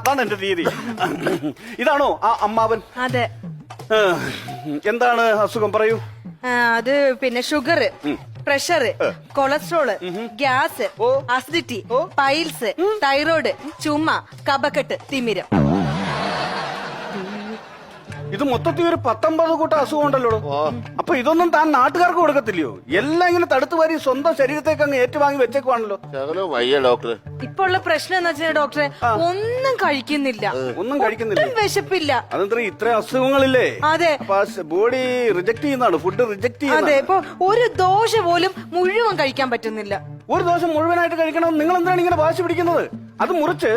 അതാണ് എന്റെ രീതി. ഇതാണോ ആ അമ്മാവൻ? അതെ. എന്താണ് അസുഖം പറയൂ. അത് പിന്നെ sugar, pressure, cholesterol, gas, acidity, piles, thyroid, ചുമ, കഫക്കെട്ട്, തിമിരം. ഇത് മൊത്തത്തിൽ ഒരു 19 കൂട്ടം അസുഖം ഉണ്ടല്ലോ. അപ്പൊ ഇതൊന്നും താൻ നാട്ടുകാർക്ക് കൊടുക്കത്തില്ലയോ? എല്ലാം ഇങ്ങനെ തടുത്തു വാരി സ്വന്തം ശരീരത്തേക്ക് അങ്ങ് ഏറ്റുവാങ്ങി വെച്ചേക്കുവാണല്ലോ. ഡോക്ടർ ഇപ്പൊ ഉള്ള പ്രശ്നം എന്ന് വെച്ചാൽ ഡോക്ടറെ ഒന്നും കഴിക്കുന്നില്ല, ഒന്നും കഴിക്കുന്നില്ല, വിശപ്പില്ല. അതെന്താ ഇത്ര അസുഖങ്ങളില്ലേ? അതെ. അപ്പൊ ബോഡി റിജക്ട് ചെയ്യുന്നതാണ്, ഫുഡ് റിജക്ട് ചെയ്യുന്നത്. അതെ. ഇപ്പൊ ഒരു ദോശ പോലും മുഴുവൻ കഴിക്കാൻ പറ്റുന്നില്ല. ഒരു ദിവസം മുഴുവനായിട്ട് കഴിക്കണം. നിങ്ങൾ എന്താണ് ഇങ്ങനെ വാശി പിടിക്കുന്നത്? അത് മുറിച്ച്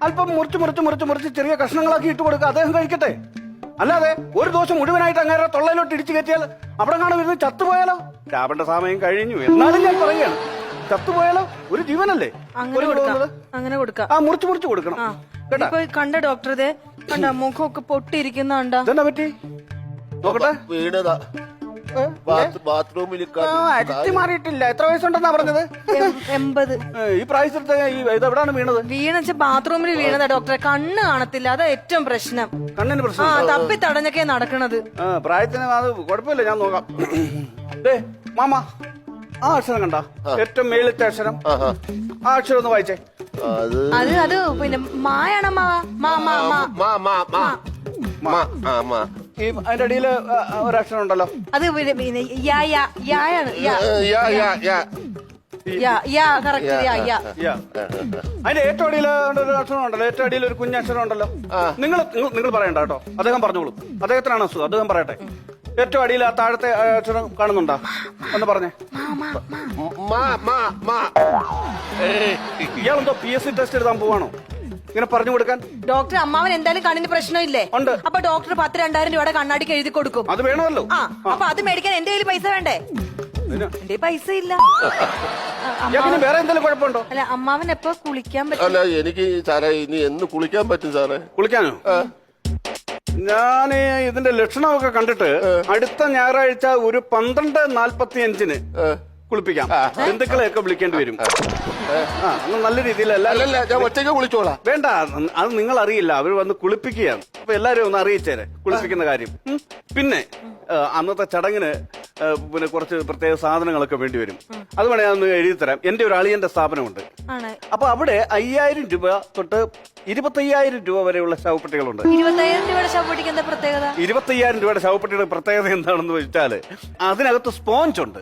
അല്പം മുറിച്ച് ചെറിയ കഷ്ണങ്ങളാക്കി ഇട്ട് കൊടുക്കുക, അദ്ദേഹം കഴിക്കട്ടെ. അല്ലാതെ ഒരു ദിവസം മുഴുവനായിട്ട് അങ്ങനെ തൊള്ളയിലോട്ട് ഇടിച്ചു കയറ്റിയാൽ അവിടെ കാണും ഇരുന്ന് ചത്തുപോയാലോ? രാവന്റെ സമയം കഴിഞ്ഞു. എന്നാലും ഞാൻ പറയുകയാണ്, ചത്തുപോയാലോ? ഒരു ജീവനല്ലേ അങ്ങനെ കൊടുക്കാം. ആ മുറിച്ച് കൊടുക്കണം കേട്ടോ. കണ്ട ഡോക്ടറെ കണ്ട മുഖമൊക്കെ പൊട്ടിയിരിക്കുന്ന എന്താ പറ്റി നോക്കട്ടെ. വീണതാ ബാത്റൂമിൽ. അരിച്ച് മാറിയിട്ടില്ല. എത്ര വയസ്സുണ്ടെന്നാ പറഞ്ഞത്? 80. ഈ പ്രായത്തിലത്തെ ഇതെവിടാണ് വീണത്? വീണച്ച ബാത്റൂമിൽ വീണതാ ഡോക്ടറെ. കണ്ണ് കാണത്തില്ല, അതാ ഏറ്റവും പ്രശ്നം. കണ്ണിന് പ്രശ്നം? തപ്പി തടഞ്ഞൊക്കെ നടക്കണത്. പ്രായത്തിന് അത് കുഴപ്പമില്ല, ഞാൻ നോക്കാം. മാമ, ആ അക്ഷരം കണ്ട ഏറ്റവും മേളിലത്തെ അക്ഷരം, ആ അക്ഷരം ഒന്ന് വായിച്ചേ. അത് പിന്നെ മായാണ്. അതിന്റെ അടിയിൽ ഒരക്ഷരം ഉണ്ടല്ലോ, അത് യാണ്. അതിന്റെ ഏറ്റവും അടിയിൽ ഒരു അക്ഷരം ഉണ്ടല്ലോ, ഏറ്റവും അടിയിൽ ഒരു കുഞ്ഞക്ഷരം ഉണ്ടല്ലോ. നിങ്ങൾ പറയണ്ട കേട്ടോ, അദ്ദേഹം പറഞ്ഞോളൂ. അദ്ദേഹത്തിനാണ് അസുഖം, അദ്ദേഹം പറയട്ടെ. ഏറ്റവും അടിയിൽ ആ താഴത്തെ അക്ഷരം കാണുന്നുണ്ടോ? ഒന്ന് പറഞ്ഞേ. ഇയാളെന്തോ PSC ടെസ്റ്റ് എഴുതാൻ പോവാണോ ഇങ്ങനെ പറഞ്ഞു കൊടുക്കാൻ? ഡോക്ടർ, അമ്മാവൻ എന്തായാലും കണ്ണിന് പ്രശ്നമില്ലേ? ഉണ്ട്. അപ്പൊ ഡോക്ടർ 10,000-2000 രൂപയുടെ കണ്ണാടിക്ക് എഴുതി കൊടുക്കും. അത് വേണമല്ലോ. അപ്പൊ അത് മേടിക്കാൻ എന്റെ കയ്യിൽ പൈസ വേണ്ടേ? എന്റെ പൈസ ഇല്ല. വേറെ എന്തെങ്കിലും കുഴപ്പമുണ്ടോ? അല്ല, അമ്മാവൻ എപ്പോ കുളിക്കാൻ പറ്റും? അല്ല, എനിക്ക് സാറേ ഇനി എന്ന് കുളിക്കാൻ പറ്റും സാറേ? കുളിക്കാനോ? ഞാൻ ഇതിന്റെ ലക്ഷണമൊക്കെ കണ്ടിട്ട് അടുത്ത ഞായറാഴ്ച ഒരു 12:45 കുളിപ്പിക്കാം. ബന്ധുക്കളെയൊക്കെ വിളിക്കേണ്ടി വരും. നല്ല രീതിയിൽ ഞാൻ ഒറ്റയ്ക്ക് കുളിച്ചോളാം. വേണ്ട, അത് നിങ്ങൾ അറിയില്ല, അവർ വന്ന് കുളിപ്പിക്കുകയാണ്. അപ്പൊ എല്ലാരും ഒന്ന് അറിയിച്ചേരെ കുളിപ്പിക്കുന്ന കാര്യം. പിന്നെ അന്നത്തെ ചടങ്ങിന് പിന്നെ കുറച്ച് പ്രത്യേക സാധനങ്ങളൊക്കെ വേണ്ടി വരും. അത് വേണേ ഞാൻ ഒന്ന് എഴുതി തരാം. എന്റെ ഒരു അളിയന്റെ സ്ഥാപനമുണ്ട്. അപ്പൊ അവിടെ 5000 രൂപ തൊട്ട് 25,000 രൂപ വരെയുള്ള ശവപ്പെട്ടികളുണ്ട്. 25,000 രൂപയുടെ ശവപ്പെട്ടിക്ക് എന്താ പ്രത്യേകത? 25,000 രൂപയുടെ ശവപ്പെട്ടിയുടെ പ്രത്യേകത എന്താണെന്ന് വെച്ചാല് അതിനകത്ത് സ്പോഞ്ച് ഉണ്ട്.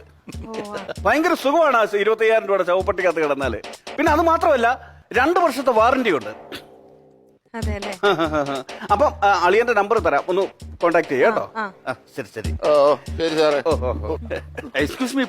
ഭയങ്കര സുഖമാണ് 25,000 രൂപയുടെ ശവപ്പെട്ടിക്കകത്ത് കിടന്നാല്. പിന്നെ അത് മാത്രമല്ല 2 വർഷത്തെ വാറന്റി ഉണ്ട്. അപ്പം അളിയന്റെ നമ്പർ തരാം, ഒന്ന് കോണ്ടാക്ട് ചെയ്യാം കേട്ടോ. ശരി. ശരി സാറേ. Excuse me.